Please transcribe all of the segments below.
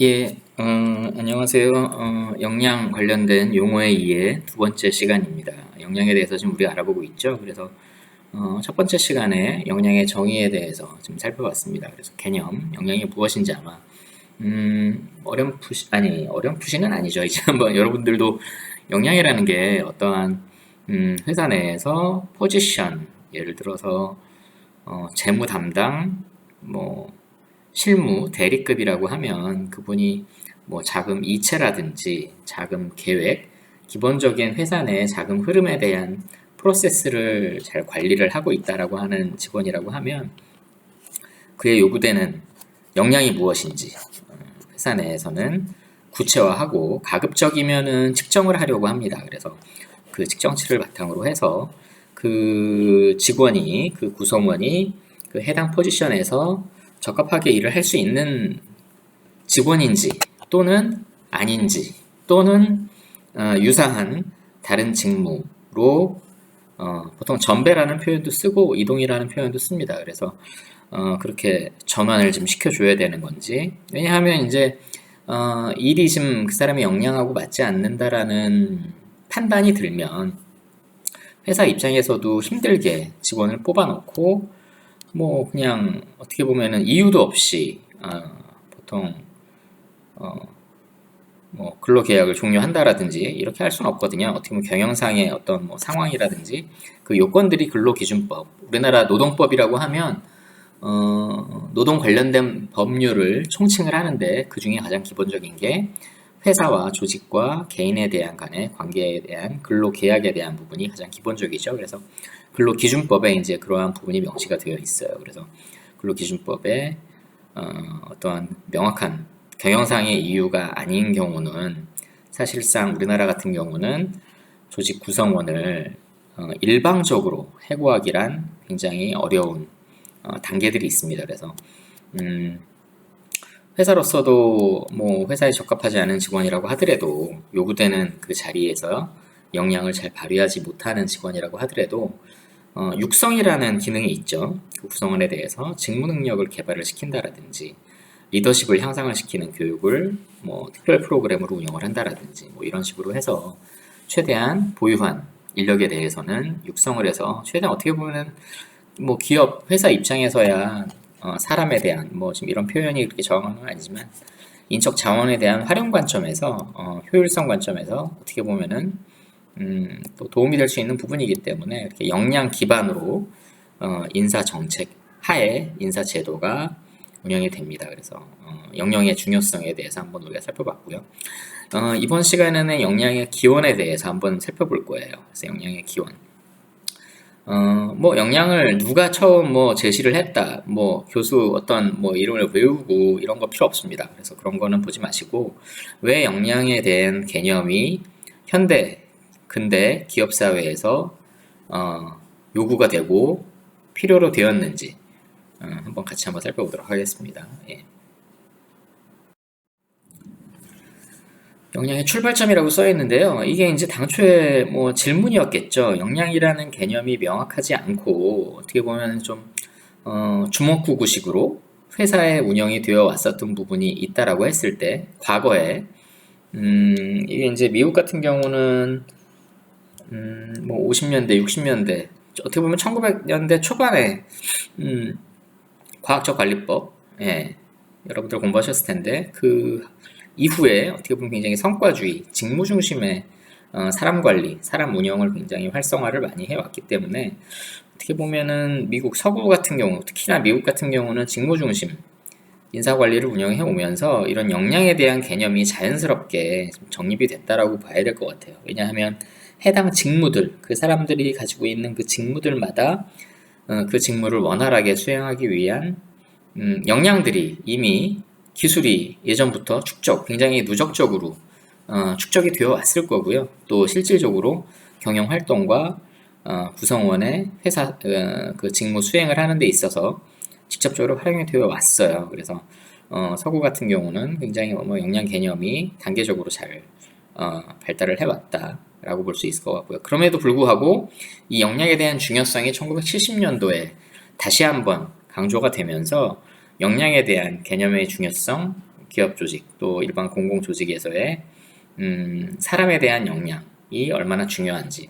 예, 안녕하세요. 역량 관련된 용어의 이해 두 번째 시간입니다. 역량에 대해서 지금 우리가 알아보고 있죠. 그래서 첫 번째 시간에 역량의 정의에 대해서 좀 살펴봤습니다. 그래서 개념, 역량이 무엇인지 아마 어렴풋이는 아니죠. 이제 한번 여러분들도 역량이라는 게 어떠한 회사 내에서 포지션, 예를 들어서 재무 담당, 뭐 실무 대리급이라고 하면 그분이 뭐 자금 이체라든지 자금 계획, 기본적인 회사 내 자금 흐름에 대한 프로세스를 잘 관리를 하고 있다라고 하는 직원이라고 하면 그에 요구되는 역량이 무엇인지 회사 내에서는 구체화하고 가급적이면은 측정을 하려고 합니다. 그래서 그 측정치를 바탕으로 해서 그 직원이, 그 구성원이 그 해당 포지션에서 적합하게 일을 할 수 있는 직원인지 또는 아닌지 또는 유사한 다른 직무로 보통 전배라는 표현도 쓰고 이동이라는 표현도 씁니다. 그래서 그렇게 전환을 좀 시켜줘야 되는 건지. 왜냐하면 이제 일이 좀 그 사람의 역량하고 맞지 않는다라는 판단이 들면 회사 입장에서도 힘들게 직원을 뽑아놓고 뭐 그냥 어떻게 보면은 이유도 없이 보통 뭐 근로계약을 종료한다라든지 이렇게 할 수는 없거든요. 어떻게 보면 경영상의 어떤 뭐 상황이라든지 그 요건들이 근로기준법, 우리나라 노동법이라고 하면 노동 관련된 법률을 총칭을 하는데 그 중에 가장 기본적인 게 회사와 조직과 개인에 대한 간의 관계에 대한 근로계약에 대한 부분이 가장 기본적이죠. 그래서 근로기준법에 이제 그러한 부분이 명시가 되어 있어요. 그래서 근로기준법에 어떠한 명확한 경영상의 이유가 아닌 경우는 사실상 우리나라 같은 경우는 조직 구성원을 일방적으로 해고하기란 굉장히 어려운 단계들이 있습니다. 그래서 회사로서도 뭐 회사에 적합하지 않은 직원이라고 하더라도 요구되는 그 자리에서 역량을 잘 발휘하지 못하는 직원이라고 하더라도 육성이라는 기능이 있죠. 그 구성원에 대해서 직무 능력을 개발을 시킨다라든지 리더십을 향상을 시키는 교육을 뭐 특별 프로그램으로 운영을 한다라든지 뭐 이런 식으로 해서 최대한 보유한 인력에 대해서는 육성을 해서 최대한 어떻게 보면은 뭐 기업 회사 입장에서야 사람에 대한 뭐 지금 이런 표현이 그렇게 정확한 건 아니지만 인적 자원에 대한 활용 관점에서 효율성 관점에서 어떻게 보면은 또 도움이 될 수 있는 부분이기 때문에 이렇게 역량 기반으로 인사 정책 하에 인사 제도가 운영이 됩니다. 그래서 역량의 중요성에 대해서 한번 우리가 살펴봤고요. 이번 시간에는 역량의 기원에 대해서 한번 살펴볼 거예요. 그래서 역량의 기원. 뭐 역량을 누가 처음 뭐 제시를 했다, 뭐 교수 어떤 뭐 이름을 외우고 이런 거 필요 없습니다. 그래서 그런 거는 보지 마시고 왜 역량에 대한 개념이 현대, 근대 기업 사회에서 요구가 되고 필요로 되었는지 한번 같이 한번 살펴보도록 하겠습니다. 예. 역량의 출발점이라고 써 있는데요. 이게 이제 당초에 뭐 질문이었겠죠. 역량이라는 개념이 명확하지 않고 어떻게 보면 좀 주먹구구식으로 회사의 운영이 되어 왔었던 부분이 있다라고 했을 때 과거에 이게 이제 미국 같은 경우는 뭐 50년대, 60년대 어떻게 보면 1900년대 초반에 과학적 관리법, 예, 여러분들 공부하셨을 텐데 그 이후에 어떻게 보면 굉장히 성과주의, 직무 중심의 사람 관리, 사람 운영을 굉장히 활성화를 많이 해왔기 때문에 어떻게 보면은 미국 서구 같은 경우, 특히나 미국 같은 경우는 직무 중심 인사 관리를 운영해 오면서 이런 역량에 대한 개념이 자연스럽게 정립이 됐다라고 봐야 될 것 같아요. 왜냐하면 해당 직무들, 그 사람들이 가지고 있는 그 직무들마다 그 직무를 원활하게 수행하기 위한 역량들이 이미 기술이 예전부터 굉장히 누적적으로 축적이 되어 왔을 거고요. 또 실질적으로 경영 활동과 구성원의 회사 그 직무 수행을 하는 데 있어서 직접적으로 활용이 되어 왔어요. 그래서 서구 같은 경우는 굉장히 뭐 역량 개념이 단계적으로 잘 발달을 해왔다라고 볼 수 있을 것 같고요. 그럼에도 불구하고 이 역량에 대한 중요성이 1970년도에 다시 한번 강조가 되면서 역량에 대한 개념의 중요성, 기업 조직 또 일반 공공 조직에서의 사람에 대한 역량이 얼마나 중요한지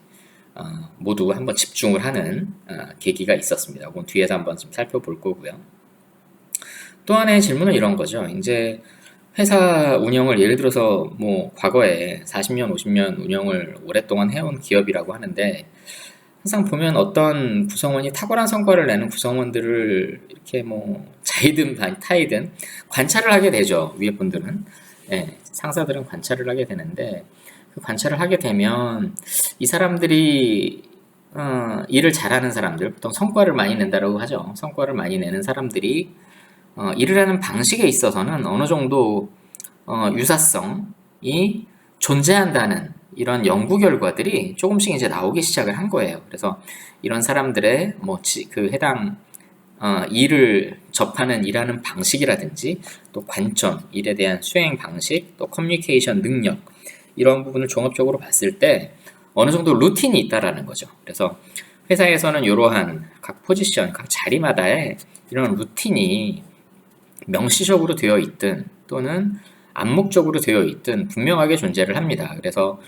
모두 한번 집중을 하는 계기가 있었습니다. 그건 뒤에서 한번 좀 살펴볼 거고요. 또 하나의 질문은 이런 거죠. 이제 회사 운영을 예를 들어서 뭐 과거에 40년, 50년 운영을 오랫동안 해온 기업이라고 하는데 항상 보면 어떤 구성원이 탁월한 성과를 내는 구성원들을 이렇게 뭐 자이든 타이든 관찰을 하게 되죠. 위에 분들은. 예, 상사들은 관찰을 하게 되는데 그 관찰을 하게 되면 이 사람들이 일을 잘하는 사람들, 보통 성과를 많이 낸다고 하죠. 성과를 많이 내는 사람들이 일을 하는 방식에 있어서는 어느 정도 유사성이 존재한다는 이런 연구 결과들이 조금씩 이제 나오기 시작을 한 거예요. 그래서 이런 사람들의 그 해당 일을 접하는 일하는 방식이라든지 또 관점, 일에 대한 수행 방식, 또 커뮤니케이션 능력 이런 부분을 종합적으로 봤을 때 어느 정도 루틴이 있다라는 거죠. 그래서 회사에서는 이러한 각 포지션, 각 자리마다의 이런 루틴이 명시적으로 되어 있든 또는 암묵적으로 되어 있든 분명하게 존재를 합니다. 그래서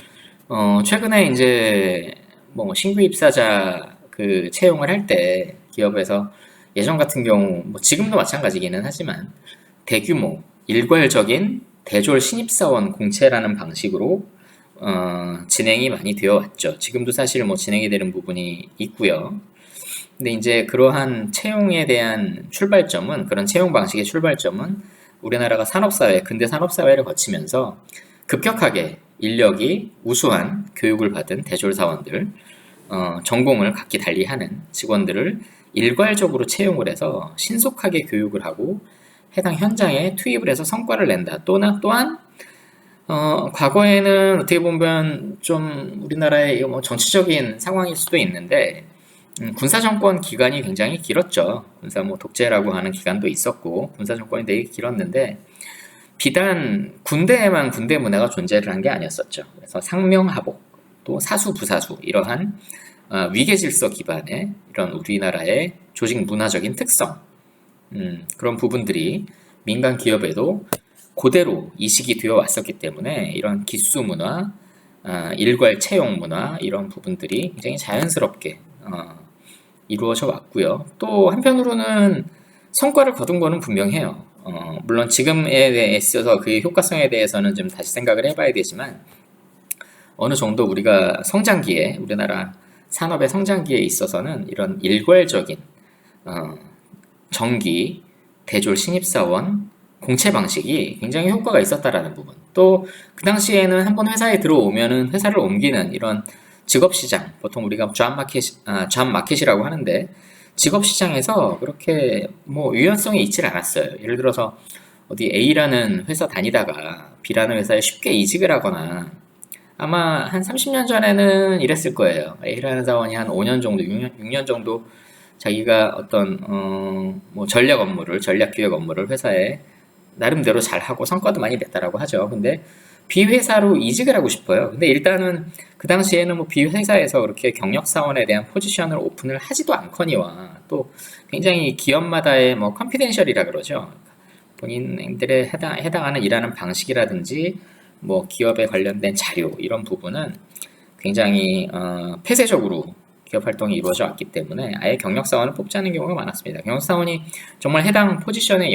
최근에 이제 뭐 신규 입사자 그 채용을 할 때 기업에서 예전 같은 경우 뭐 지금도 마찬가지기는 하지만 대규모 일괄적인 대졸 신입사원 공채라는 방식으로 진행이 많이 되어 왔죠. 지금도 사실 뭐 진행이 되는 부분이 있고요. 근데 이제 그러한 채용에 대한 출발점은, 그런 채용 방식의 출발점은 우리나라가 산업사회, 근대 산업사회를 거치면서 급격하게 인력이 우수한 교육을 받은 대졸 사원들, 전공을 각기 달리하는 직원들을 일괄적으로 채용을 해서 신속하게 교육을 하고 해당 현장에 투입을 해서 성과를 낸다. 또한 과거에는 어떻게 보면 좀 우리나라의 뭐 정치적인 상황일 수도 있는데 군사 정권 기간이 굉장히 길었죠. 군사 뭐 독재라고 하는 기간도 있었고 군사 정권이 되게 길었는데 비단 군대에만 군대 문화가 존재를 한 게 아니었었죠. 그래서 상명하복 또 사수부사수 이러한 위계 질서 기반의 이런 우리나라의 조직 문화적인 특성, 그런 부분들이 민간 기업에도 그대로 이식이 되어 왔었기 때문에 이런 기수 문화, 일괄 채용 문화 이런 부분들이 굉장히 자연스럽게 이루어져 왔고요. 또 한편으로는 성과를 거둔 거는 분명해요. 물론 지금에 있어서 그의 효과성에 대해서는 좀 다시 생각을 해봐야 되지만 어느 정도 우리가 성장기에, 우리나라 산업의 성장기에 있어서는 이런 일괄적인 정기 대졸 신입사원 공채 방식이 굉장히 효과가 있었다라는 부분, 또 그 당시에는 한번 회사에 들어오면은 회사를 옮기는 이런 직업시장, 보통 우리가 잡 마켓이라고 하는데 직업시장에서 그렇게 뭐 유연성이 있질 않았어요. 예를 들어서 어디 A라는 회사 다니다가 B라는 회사에 쉽게 이직을 하거나, 아마 한 30년 전에는 이랬을 거예요. A라는 사원이 한 5년 정도, 6년 정도 자기가 어떤 뭐 전략 기획 업무를 회사에 나름대로 잘하고 성과도 많이 냈다라고 하죠. 근데 B 회사로 이직을 하고 싶어요. 근데 일단은 그 당시에는 뭐 B 회사에서 그렇게 경력 사원에 대한 포지션을 오픈을 하지도 않거니와 또 굉장히 기업마다의 뭐 컨피덴셜이라 그러죠. 본인들의 해당하는 일하는 방식이라든지 뭐 기업에 관련된 자료 이런 부분은 굉장히 폐쇄적으로 기업 활동이 이루어져 왔기 때문에 아예 경력 사원을 뽑지 않는 경우가 많았습니다. 경력 사원이 정말 해당 포지션의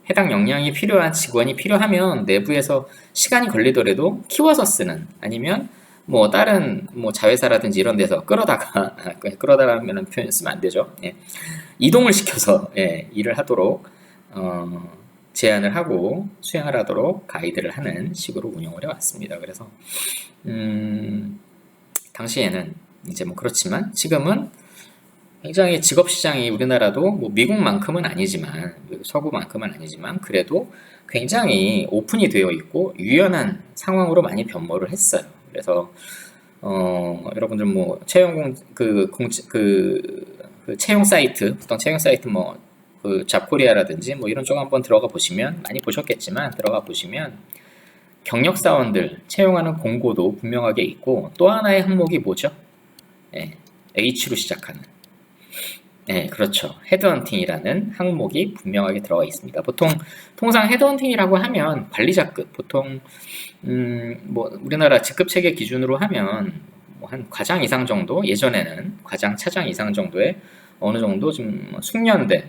해당 역량이 필요한 직원이 필요하면 내부에서 시간이 걸리더라도 키워서 쓰는, 아니면 뭐 다른 뭐 자회사라든지 이런 데서 끌어다라는 표현 쓰면 안 되죠. 예. 이동을 시켜서 일을 하도록 제안을 하고 수행을 하도록 가이드를 하는 식으로 운영을 해왔습니다. 그래서 당시에는 이제 뭐 그렇지만 지금은 굉장히 직업시장이 우리나라도 뭐 미국만큼은 아니지만, 서구만큼은 아니지만 그래도 굉장히 오픈이 되어 있고 유연한 상황으로 많이 변모를 했어요. 그래서 여러분들 뭐 채용 채용 사이트, 보통 채용 사이트 뭐 그 잡코리아라든지 뭐 이런 쪽 한번 들어가 보시면, 많이 보셨겠지만 들어가 보시면 경력 사원들 채용하는 공고도 분명하게 있고, 또 하나의 항목이 뭐죠? H로 시작하는 네, 그렇죠. 헤드헌팅이라는 항목이 분명하게 들어가 있습니다. 통상 헤드헌팅이라고 하면 관리자급, 보통, 뭐, 우리나라 직급 체계 기준으로 하면, 뭐 한 과장 이상 정도, 예전에는 과장, 차장 이상 정도의 어느 정도 좀 숙련된,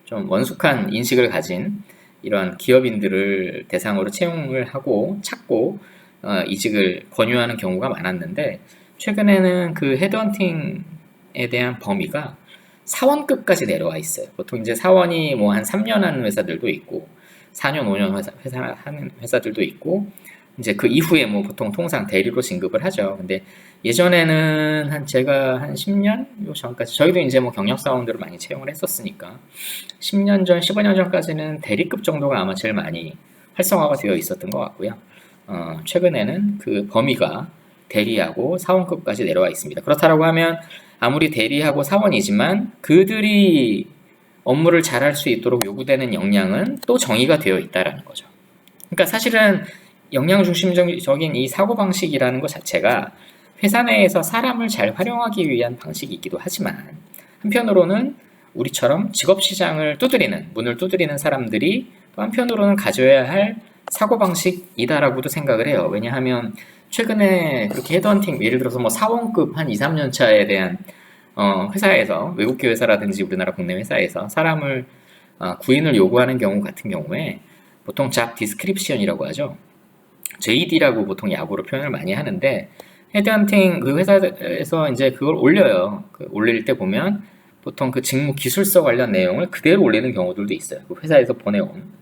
좀 원숙한 인식을 가진 이러한 기업인들을 대상으로 채용을 하고 찾고, 이직을 권유하는 경우가 많았는데, 최근에는 그 헤드헌팅에 대한 범위가 사원급까지 내려와 있어요. 보통 이제 사원이 뭐 한 3년 하는 회사들도 있고, 4년, 5년 회사 하는 회사들도 있고, 이제 그 이후에 뭐 보통 통상 대리로 진급을 하죠. 근데 예전에는 제가 한 10년 요 전까지, 저희도 이제 뭐 경력 사원들을 많이 채용을 했었으니까, 10년 전, 15년 전까지는 대리급 정도가 아마 제일 많이 활성화가 되어 있었던 것 같고요. 최근에는 그 범위가 대리하고 사원급까지 내려와 있습니다. 그렇다고 하면 아무리 대리하고 사원이지만 그들이 업무를 잘할 수 있도록 요구되는 역량은 또 정의가 되어 있다라는 거죠. 그러니까 사실은 역량 중심적인 이 사고방식이라는 것 자체가 회사 내에서 사람을 잘 활용하기 위한 방식이기도 하지만, 한편으로는 우리처럼 직업시장을 문을 두드리는 사람들이 또 한편으로는 가져야 할 사고방식이다라고도 생각을 해요. 왜냐하면 최근에 그렇게 헤드헌팅, 예를 들어서 뭐 사원급 한 2, 3년 차에 대한 회사에서, 외국계 회사라든지 우리나라 국내 회사에서 사람을 구인을 요구하는 경우 같은 경우에 보통 잡 디스크립션이라고 하죠. JD라고 보통 야구로 표현을 많이 하는데, 헤드헌팅 그 회사에서 이제 그걸 올려요. 올릴 때 보면 보통 그 직무 기술서 관련 내용을 그대로 올리는 경우들도 있어요. 그 회사에서 보내온.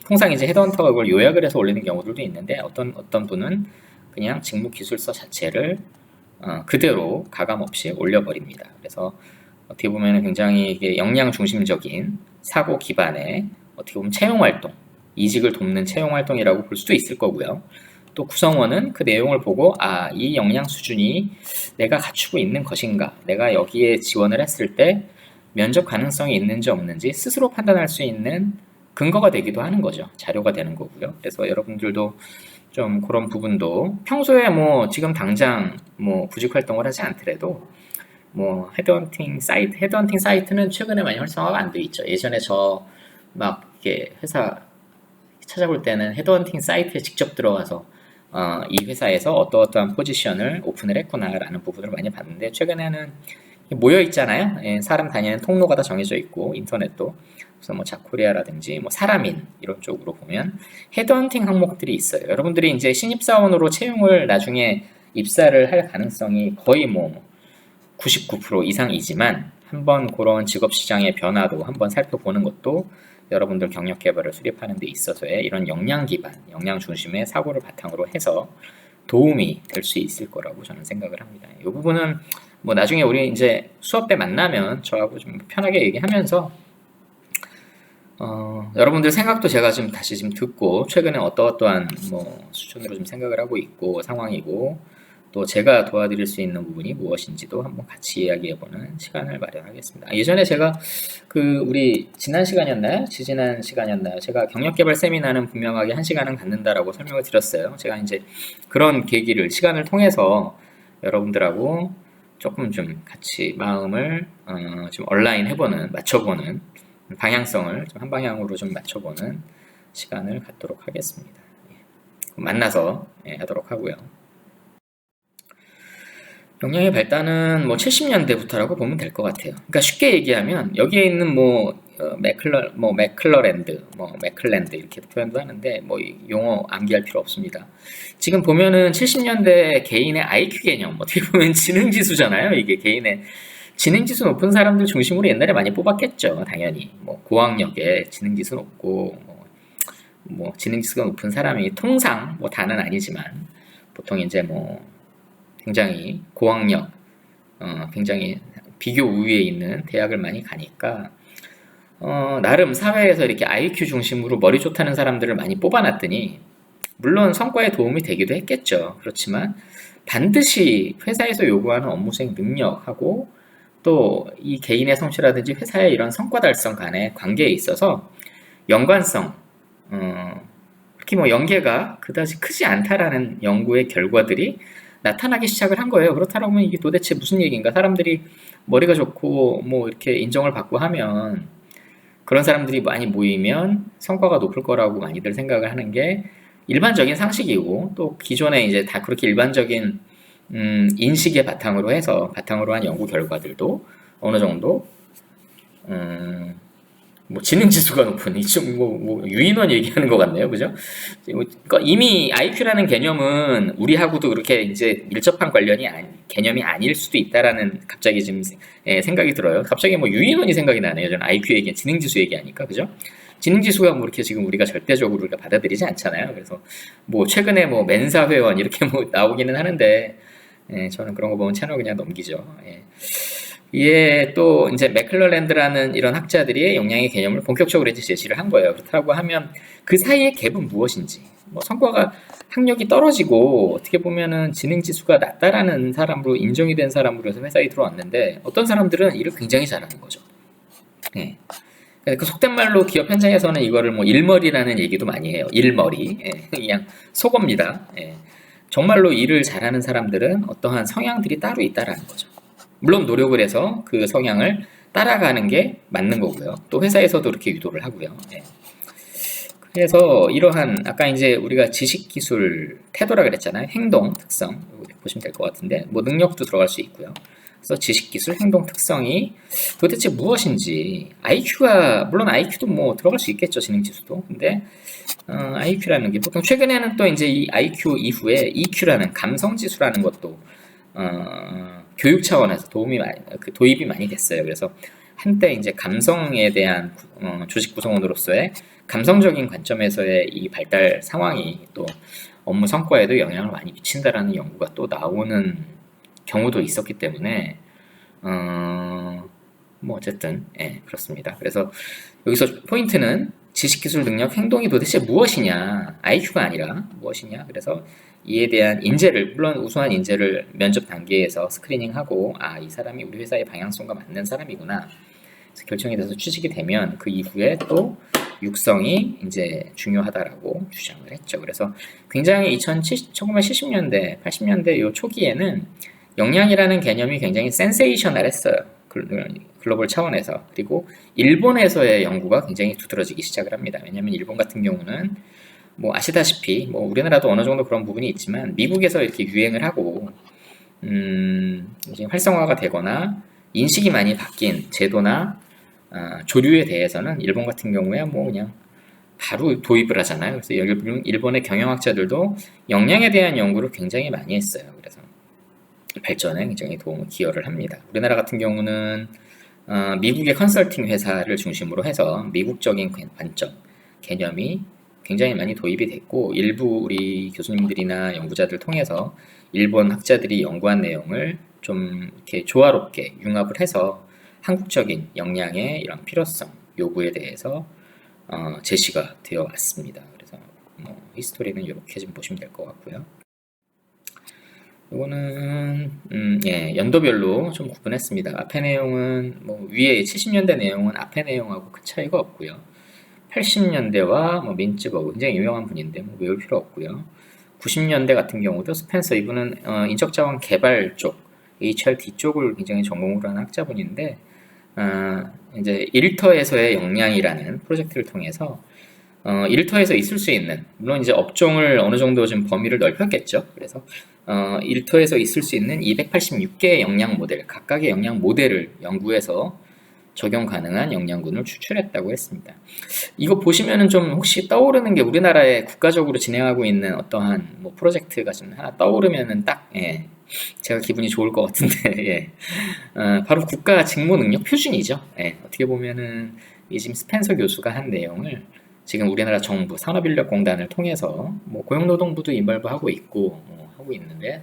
통상 이제 헤드헌터가 그걸 요약을 해서 올리는 경우들도 있는데, 어떤 분은 그냥 직무 기술서 자체를 그대로 가감 없이 올려버립니다. 그래서 어떻게 보면 굉장히 이게 역량 중심적인 사고 기반의 어떻게 보면 채용 활동, 이직을 돕는 채용 활동이라고 볼 수도 있을 거고요. 또 구성원은 그 내용을 보고 이 역량 수준이 내가 갖추고 있는 것인가, 내가 여기에 지원을 했을 때 면접 가능성이 있는지 없는지 스스로 판단할 수 있는 근거가 되기도 하는 거죠. 자료가 되는 거고요. 그래서 여러분들도 좀 그런 부분도 평소에 뭐 지금 당장 뭐 구직 활동을 하지 않더라도 뭐 헤드헌팅 사이트는 최근에 많이 활성화가 안 돼 있죠. 예전에 저 막 이렇게 회사 찾아볼 때는 헤드헌팅 사이트에 직접 들어가서 이 회사에서 어떠한 포지션을 오픈을 했구나라는 부분을 많이 봤는데, 최근에는 모여 있잖아요. 예, 사람 다니는 통로가 다 정해져 있고, 인터넷도. 그래서 뭐 자코리아라든지 뭐 사람인 이런 쪽으로 보면 헤드헌팅 항목들이 있어요. 여러분들이 이제 신입사원으로 채용을 나중에 입사를 할 가능성이 거의 뭐 99% 이상이지만, 한번 그런 직업시장의 변화도 한번 살펴보는 것도 여러분들 경력 개발을 수립하는 데 있어서의 이런 역량 기반, 역량 중심의 사고를 바탕으로 해서 도움이 될 수 있을 거라고 저는 생각을 합니다. 이 부분은 뭐 나중에 우리 이제 수업 때 만나면 저하고 좀 편하게 얘기하면서 여러분들 생각도 제가 좀 다시 좀 듣고, 최근에 어떠한 뭐 수준으로 좀 생각을 하고 있고 상황이고, 또 제가 도와드릴 수 있는 부분이 무엇인지도 한번 같이 이야기해보는 시간을 마련하겠습니다. 예전에 제가 우리 지난 시간이었나요? 지지난 시간이었나요? 제가 경력개발 세미나는 분명하게 1시간은 갖는다라고 설명을 드렸어요. 제가 이제 그런 계기를, 시간을 통해서 여러분들하고 조금 좀 같이 마음을 좀 얼라인 해보는, 맞춰보는 방향성을 좀 한 방향으로 좀 맞춰보는 시간을 갖도록 하겠습니다. 만나서 하도록 하고요. 역량의 발달은 뭐 70년대부터라고 보면 될 것 같아요. 그러니까 쉽게 얘기하면 여기에 있는 맥클랜드 이렇게 표현도 하는데 뭐 용어 암기할 필요 없습니다. 지금 보면은 70년대 개인의 IQ 개념, 어떻게 보면 지능지수잖아요. 이게 개인의 지능지수 높은 사람들 중심으로 옛날에 많이 뽑았겠죠. 당연히 뭐 고학력에 지능지수 높고 뭐 지능지수가 높은 사람이 통상 뭐 다는 아니지만 보통 이제 뭐 굉장히 고학력, 굉장히 비교 우위에 있는 대학을 많이 가니까 나름 사회에서 이렇게 IQ 중심으로 머리 좋다는 사람들을 많이 뽑아놨더니, 물론 성과에 도움이 되기도 했겠죠. 그렇지만 반드시 회사에서 요구하는 업무 수행 능력하고 또 이 개인의 성취라든지 회사의 이런 성과 달성 간의 관계에 있어서 연관성, 특히 뭐 연계가 그다지 크지 않다라는 연구의 결과들이 나타나기 시작을 한 거예요. 그렇다면 이게 도대체 무슨 얘기인가? 사람들이 머리가 좋고 뭐 이렇게 인정을 받고 하면 그런 사람들이 많이 모이면 성과가 높을 거라고 많이들 생각을 하는 게 일반적인 상식이고 또 기존에 이제 다 그렇게 일반적인 인식의 바탕으로 한 연구 결과들도 어느 정도 뭐 지능 지수가 높은 이좀 뭐 유인원 얘기하는 것 같네요, 그죠? 그러니까 이미 IQ라는 개념은 우리하고도 그렇게 이제 밀접한 개념이 아닐 수도 있다라는 갑자기 지금 생각이 들어요. 갑자기 뭐 유인원이 생각이 나네요. 저는 IQ 얘기, 지능 지수 얘기하니까, 그죠? 지능 지수가 뭐 이렇게 지금 우리가 절대적으로 우리가 받아들이지 않잖아요. 그래서 뭐 최근에 뭐 멘사 회원 이렇게 뭐 나오기는 하는데 저는 그런 거 보면 채널 그냥 넘기죠. 이에 또 이제 맥클러랜드라는 이런 학자들이 역량의 개념을 본격적으로 이제 제시를 한 거예요. 그렇다고 하면 그 사이의 갭은 무엇인지, 뭐 성과가 학력이 떨어지고 어떻게 보면은 지능 지수가 낮다라는 사람으로 인정이 된 사람으로 해서 회사에 들어왔는데 어떤 사람들은 일을 굉장히 잘하는 거죠. 예. 그 속된 말로 기업 현장에서는 이거를 뭐 일머리라는 얘기도 많이 해요. 일머리. 그냥 속어입니다. 정말로 일을 잘하는 사람들은 어떠한 성향들이 따로 있다라는 거죠. 물론 노력을 해서 그 성향을 따라가는 게 맞는 거고요. 또 회사에서도 그렇게 유도를 하고요. 그래서 이러한 아까 이제 우리가 지식, 기술, 태도라 그랬잖아요. 행동, 특성 보시면 될 것 같은데 뭐 능력도 들어갈 수 있고요. 그래서 지식, 기술, 행동, 특성이 도대체 무엇인지 IQ가 물론 IQ도 뭐 들어갈 수 있겠죠. 지능 지수도. 근데 IQ라는 게 보통 최근에는 또 이제 이 IQ 이후에 EQ라는 감성 지수라는 것도 교육 차원에서 도입이 많이 됐어요. 그래서 한때 이제 감성에 대한 조직 구성원으로서의 감성적인 관점에서의 이 발달 상황이 또 업무 성과에도 영향을 많이 미친다라는 연구가 또 나오는 경우도 있었기 때문에 뭐 어쨌든 그렇습니다. 그래서 여기서 포인트는 지식, 기술, 능력, 행동이 도대체 무엇이냐, IQ가 아니라 무엇이냐. 그래서 이에 대한 인재를, 물론 우수한 인재를 면접 단계에서 스크리닝하고 이 사람이 우리 회사의 방향성과 맞는 사람이구나 결정이 돼서 취직이 되면 그 이후에 또 육성이 이제 중요하다라고 주장을 했죠. 그래서 굉장히 1970년대, 80년대 요 초기에는 역량이라는 개념이 굉장히 센세이셔널했어요. 글로벌 차원에서. 그리고 일본에서의 연구가 굉장히 두드러지기 시작을 합니다. 왜냐하면 일본 같은 경우는 뭐 아시다시피 뭐 우리나라도 어느 정도 그런 부분이 있지만 미국에서 이렇게 유행을 하고 이제 활성화가 되거나 인식이 많이 바뀐 제도나 조류에 대해서는 일본 같은 경우에 뭐 그냥 바로 도입을 하잖아요. 그래서 일본의 경영학자들도 역량에 대한 연구를 굉장히 많이 했어요. 그래서 발전에 굉장히 기여를 합니다. 우리나라 같은 경우는 미국의 컨설팅 회사를 중심으로 해서 미국적인 관점, 개념이 굉장히 많이 도입이 됐고 일부 우리 교수님들이나 연구자들 통해서 일본 학자들이 연구한 내용을 좀 이렇게 조화롭게 융합을 해서 한국적인 역량의 이런 필요성, 요구에 대해서 제시가 되어 왔습니다. 그래서 뭐 히스토리는 이렇게 좀 보시면 될 것 같고요. 이거는 연도별로 좀 구분했습니다. 앞에 내용은 뭐 위에 70년대 내용은 앞에 내용하고 큰 차이가 없고요. 80년대와 뭐 민츠버그 굉장히 유명한 분인데 뭐 외울 필요 없고요. 90년대 같은 경우도 스펜서 이분은 인적자원 개발 쪽 HRD 쪽을 굉장히 전공으로 하는 학자분인데 이제 일터에서의 역량이라는 프로젝트를 통해서 일터에서 있을 수 있는 물론 이제 업종을 어느 정도 좀 범위를 넓혔겠죠. 그래서 일터에서 있을 수 있는 286개의 역량 모델 각각의 역량 모델을 연구해서 적용 가능한 역량군을 추출했다고 했습니다. 이거 보시면은 좀 혹시 떠오르는 게 우리나라에 국가적으로 진행하고 있는 어떠한 뭐 프로젝트가 좀 하나 떠오르면은 딱 제가 기분이 좋을 것 같은데 바로 국가 직무 능력 표준이죠. 어떻게 보면은 이 지금 스펜서 교수가 한 내용을 지금 우리나라 정부 산업인력공단을 통해서 뭐 고용노동부도 인벌브하고 있고 하고 있는데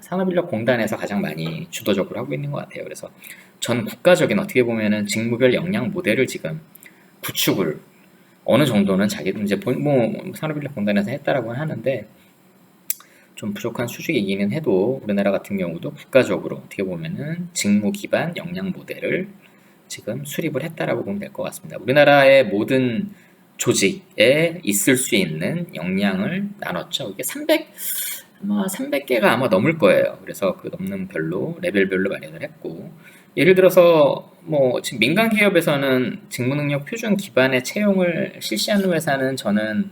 산업인력공단에서 가장 많이 주도적으로 하고 있는 것 같아요. 그래서 전 국가적인 어떻게 보면은 직무별 역량 모델을 지금 구축을 어느 정도는 자기들 이제 뭐 산업인력공단에서 했다라고 하는데 좀 부족한 수준이기는 해도 우리나라 같은 경우도 국가적으로 어떻게 보면은 직무 기반 역량 모델을 지금 수립을 했다라고 보면 될 것 같습니다. 우리나라의 모든 조직에 있을 수 있는 역량을 나눴죠. 이게 아마 300개가 아마 넘을 거예요. 그래서 그 넘는 별로 레벨별로 마련을 했고, 예를 들어서 뭐 지금 민간 기업에서는 직무능력 표준 기반의 채용을 실시하는 회사는 저는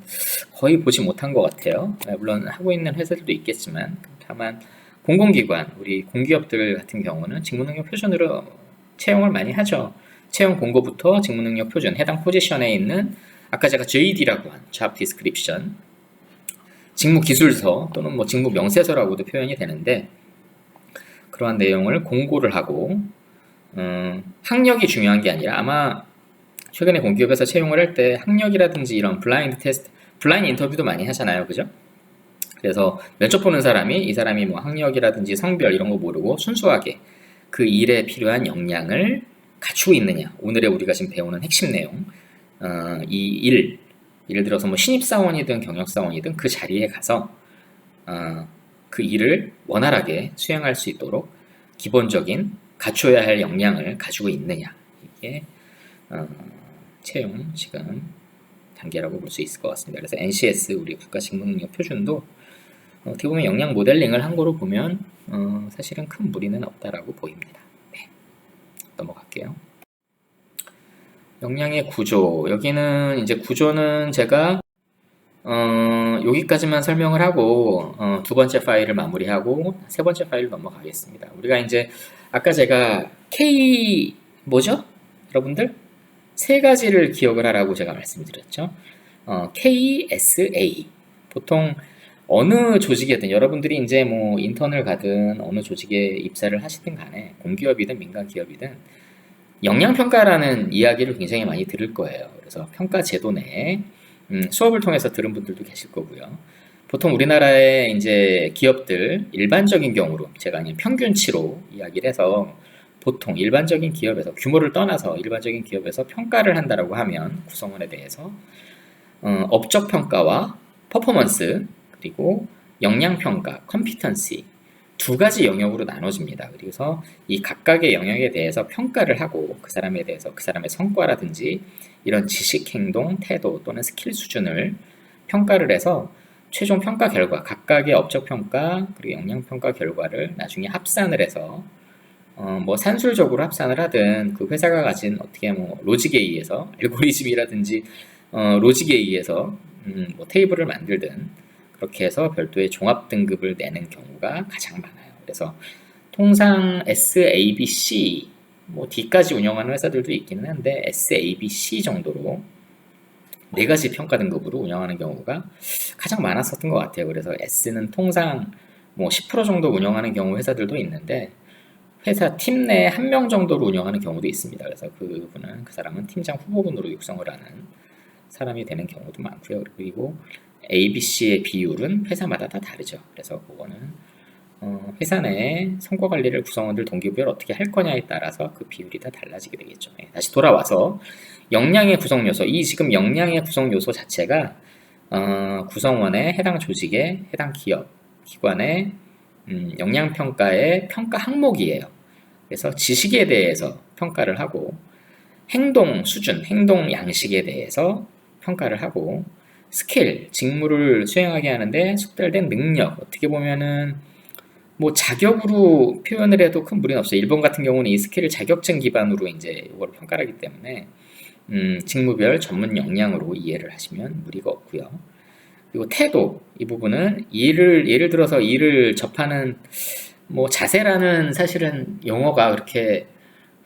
거의 보지 못한 것 같아요. 물론 하고 있는 회사들도 있겠지만, 다만 공공기관, 우리 공기업들 같은 경우는 직무능력 표준으로 채용을 많이 하죠. 채용 공고부터 직무능력 표준, 해당 포지션에 있는 아까 제가 JD라고 한 Job Description, 직무 기술서 또는 뭐 직무 명세서라고도 표현이 되는데, 그러한 내용을 공고를 하고, 학력이 중요한 게 아니라 아마 최근에 공기업에서 채용을 할 때 학력이라든지 이런 블라인드 테스트, 블라인드 인터뷰도 많이 하잖아요. 그죠? 그래서 면접 보는 사람이 이 사람이 뭐 학력이라든지 성별 이런 거 모르고 순수하게 그 일에 필요한 역량을 갖추고 있느냐. 오늘의 우리가 지금 배우는 핵심 내용. 이 일, 예를 들어서 뭐 신입사원이든 경력사원이든 그 자리에 가서 그 일을 원활하게 수행할 수 있도록 기본적인 갖춰야 할 역량을 가지고 있느냐. 이게 채용 지금 단계라고 볼 수 있을 것 같습니다. 그래서 NCS 우리 국가직무능력 표준도 어떻게 보면 역량 모델링을 한 거로 보면 사실은 큰 무리는 없다라고 보입니다. 네. 넘어갈게요. 역량의 구조. 여기는 이제 구조는 제가 여기까지만 설명을 하고 두 번째 파일을 마무리하고 세 번째 파일로 넘어가겠습니다. 우리가 이제 아까 제가 K 뭐죠? 여러분들? 세 가지를 기억을 하라고 제가 말씀드렸죠. KSA. 보통 어느 조직이든 여러분들이 이제 뭐 인턴을 가든 어느 조직에 입사를 하시든 간에 공기업이든 민간 기업이든 역량평가라는 이야기를 굉장히 많이 들을 거예요. 그래서 평가 제도 내에 수업을 통해서 들은 분들도 계실 거고요. 보통 우리나라의 이제 기업들 일반적인 경우로 제가 그냥 평균치로 이야기를 해서 보통 일반적인 기업에서 규모를 떠나서 일반적인 기업에서 평가를 한다라고 하면 구성원에 대해서 업적 평가와 퍼포먼스 그리고 역량 평가, 컴피턴시 두 가지 영역으로 나눠집니다. 그래서 이 각각의 영역에 대해서 평가를 하고 그 사람에 대해서 그 사람의 성과라든지 이런 지식, 행동, 태도 또는 스킬 수준을 평가를 해서 최종 평가 결과, 각각의 업적 평가 그리고 역량 평가 결과를 나중에 합산을 해서 뭐 산술적으로 합산을 하든 그 회사가 가진 어떻게 뭐 로직에 의해서 알고리즘이라든지 로직에 의해서 뭐 테이블을 만들든 그렇게 해서 별도의 종합 등급을 내는 경우가 가장 많아요. 그래서 통상 SABC, 뭐 D까지 운영하는 회사들도 있기는 한데 SABC 정도로 네 가지 평가 등급으로 운영하는 경우가 가장 많았었던 것 같아요. 그래서 S는 통상 뭐 10% 정도 운영하는 경우 회사들도 있는데 회사 팀 내에 한 명 정도로 운영하는 경우도 있습니다. 그래서 그분은 그 사람은 팀장 후보군으로 육성을 하는 사람이 되는 경우도 많고요. 그리고 ABC의 비율은 회사마다 다 다르죠. 그래서 그거는 회사 내에 성과 관리를 구성원들 동기부여를 어떻게 할 거냐에 따라서 그 비율이 다 달라지게 되겠죠. 네, 다시 돌아와서 역량의 구성 요소, 이 지금 역량의 구성 요소 자체가 구성원의 해당 조직의 해당 기업, 기관의 역량 평가의 평가 항목이에요. 그래서 지식에 대해서 평가를 하고 행동 수준, 행동 양식에 대해서 평가를 하고 스킬, 직무를 수행하게 하는데 숙달된 능력, 어떻게 보면은 뭐 자격으로 표현을 해도 큰 무리는 없어요. 일본 같은 경우는 이 스킬을 자격증 기반으로 이제 이걸 평가를 하기 때문에 직무별 전문 역량으로 이해를 하시면 무리가 없고요. 그리고 태도, 이 부분은 예를 들어서 일을 접하는 뭐 자세라는 사실은 용어가 그렇게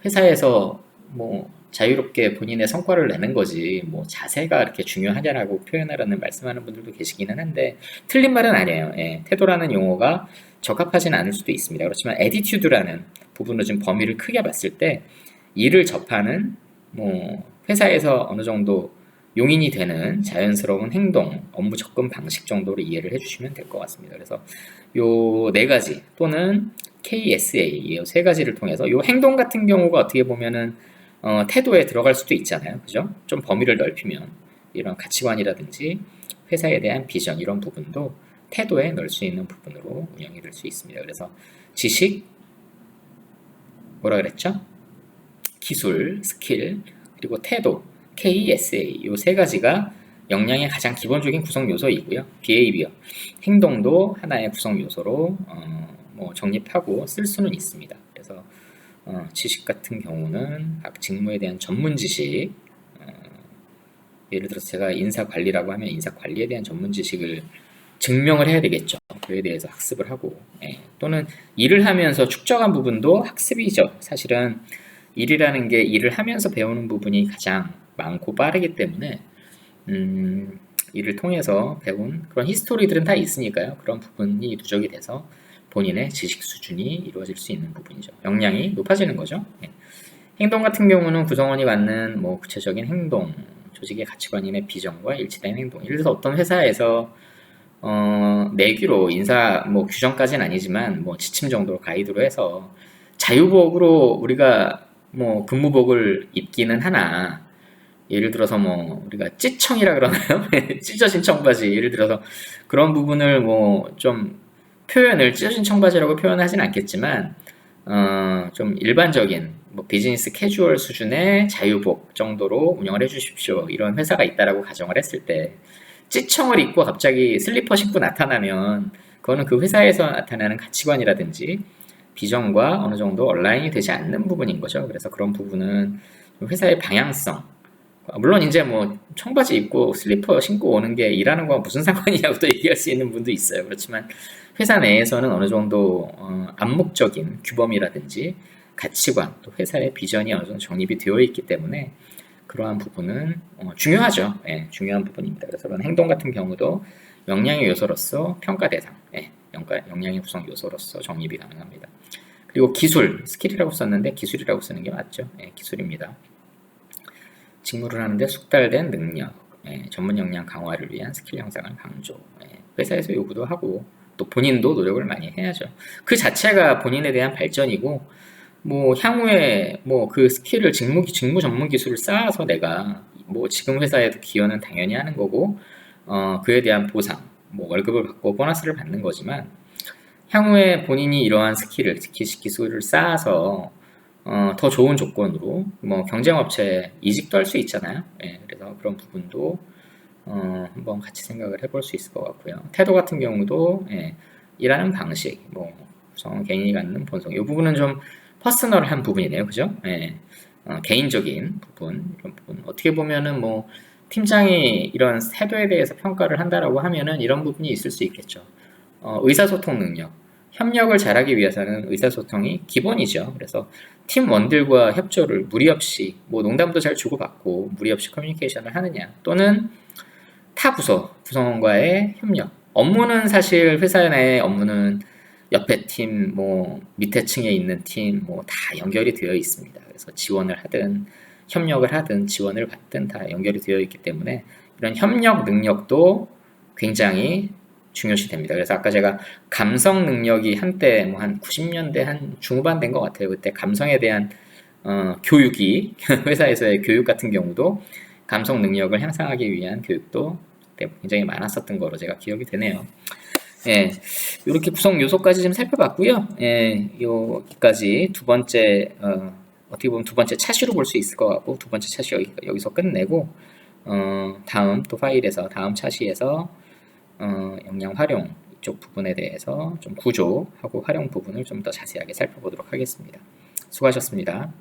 회사에서 뭐 자유롭게 본인의 성과를 내는 거지 뭐 자세가 그렇게 중요하냐라고 표현하라는 말씀하는 분들도 계시기는 한데 틀린 말은 아니에요. 예, 태도라는 용어가 적합하진 않을 수도 있습니다. 그렇지만 attitude라는 부분으로 좀 범위를 크게 봤을 때 일을 접하는 뭐 회사에서 어느 정도 용인이 되는 자연스러운 행동, 업무 접근 방식 정도로 이해를 해주시면 될 것 같습니다. 그래서 요 네 가지 또는 KSA 이 세 가지를 통해서 요 행동 같은 경우가 어떻게 보면은 태도에 들어갈 수도 있잖아요. 그죠? 좀 범위를 넓히면 이런 가치관이라든지 회사에 대한 비전 이런 부분도 태도에 넣을 수 있는 부분으로 운영이 될 수 있습니다. 그래서 지식, 뭐라 그랬죠? 기술, 스킬, 그리고 태도, KSA 이 세 가지가 역량의 가장 기본적인 구성 요소이고요. behavior, 행동도 하나의 구성 요소로 뭐 정립하고 쓸 수는 있습니다. 그래서 지식 같은 경우는 각 직무에 대한 전문 지식, 예를 들어서 제가 인사관리라고 하면 인사관리에 대한 전문 지식을 증명을 해야 되겠죠. 그에 대해서 학습을 하고, 또는 일을 하면서 축적한 부분도 학습이죠. 사실은 일이라는 게 일을 하면서 배우는 부분이 가장 많고 빠르기 때문에 일을 통해서 배운 그런 히스토리들은 다 있으니까요. 그런 부분이 누적이 돼서 본인의 지식 수준이 이루어질 수 있는 부분이죠. 역량이 높아지는 거죠. 행동 같은 경우는 구성원이 갖는 뭐 구체적인 행동, 조직의 가치관이나 비전과 일치된 행동. 예를 들어서 어떤 회사에서 내규로 인사 뭐 규정까지는 아니지만 뭐 지침 정도로 가이드로 해서 자유복으로 우리가 뭐 근무복을 입기는 하나, 예를 들어서 뭐 우리가 찌청이라 그러나요? 찢어진 청바지, 예를 들어서 그런 부분을 뭐 좀 표현을 찢어진 청바지라고 표현하진 않겠지만 좀 일반적인 뭐 비즈니스 캐주얼 수준의 자유복 정도로 운영을 해주십시오, 이런 회사가 있다라고 가정을 했을 때 찌청을 입고 갑자기 슬리퍼 신고 나타나면 그거는 그 회사에서 나타나는 가치관이라든지 비전과 어느 정도 얼라인이 되지 않는 부분인 거죠. 그래서 그런 부분은 회사의 방향성, 물론 이제 뭐 청바지 입고 슬리퍼 신고 오는 게 일하는 거와 무슨 상관이냐고 또 얘기할 수 있는 분도 있어요. 그렇지만 회사 내에서는 어느 정도 암묵적인 규범이라든지 가치관, 또 회사의 비전이 어느 정도 정립이 되어 있기 때문에 그러한 부분은 중요하죠. 중요한 부분입니다. 그래서 그런 행동 같은 경우도 역량의 요소로서 평가 대상, 역량의 구성 요소로서 정립이 가능합니다. 그리고 기술, 스킬이라고 썼는데 기술이라고 쓰는 게 맞죠. 기술입니다. 직무를 하는데 숙달된 능력, 전문 역량 강화를 위한 스킬 향상을 강조. 회사에서 요구도 하고 또 본인도 노력을 많이 해야죠. 그 자체가 본인에 대한 발전이고, 뭐 향후에 뭐 그 스킬을 직무 전문 기술을 쌓아서 내가 뭐 지금 회사에도 기여는 당연히 하는 거고, 그에 대한 보상, 뭐 월급을 받고 보너스를 받는 거지만 향후에 본인이 이러한 스킬을, 특히 기술을 쌓아서 더 좋은 조건으로 뭐 경쟁업체 이직도 할 수 있잖아요. 그래서 그런 부분도 한번 같이 생각을 해볼 수 있을 것 같고요. 태도 같은 경우도 일하는 방식, 뭐 구성원 개인이 갖는 본성, 이 부분은 좀 퍼스널한 부분이네요, 그죠? 개인적인 부분, 이런 부분 어떻게 보면은 뭐 팀장이 이런 태도에 대해서 평가를 한다라고 하면은 이런 부분이 있을 수 있겠죠. 의사소통 능력, 협력을 잘하기 위해서는 의사소통이 기본이죠. 그래서 팀원들과 협조를 무리 없이, 뭐 농담도 잘 주고받고 무리 없이 커뮤니케이션을 하느냐, 또는 타 부서 구성원과의 협력. 업무는 사실 회사 내의 업무는 옆에 팀, 뭐 밑에 층에 있는 팀, 뭐 다 연결이 되어 있습니다. 그래서 지원을 하든 협력을 하든 지원을 받든 다 연결이 되어 있기 때문에 이런 협력 능력도 굉장히 중요시 됩니다. 그래서 아까 제가 감성 능력이 한때 뭐 한 90년대 한 중후반 된 것 같아요. 그때 감성에 대한 교육이 회사에서의 교육 같은 경우도 감성 능력을 향상하기 위한 교육도 그때 굉장히 많았었던 거로 제가 기억이 되네요. 이렇게 구성 요소까지 좀 살펴봤고요. 여기까지 두 번째, 어떻게 보면 두 번째 차시로 볼 수 있을 것 같고, 두 번째 차시 여기서 끝내고, 다음 또 파일에서, 다음 차시에서 역량 활용 이쪽 부분에 대해서 좀 구조하고 활용 부분을 좀 더 자세하게 살펴보도록 하겠습니다. 수고하셨습니다.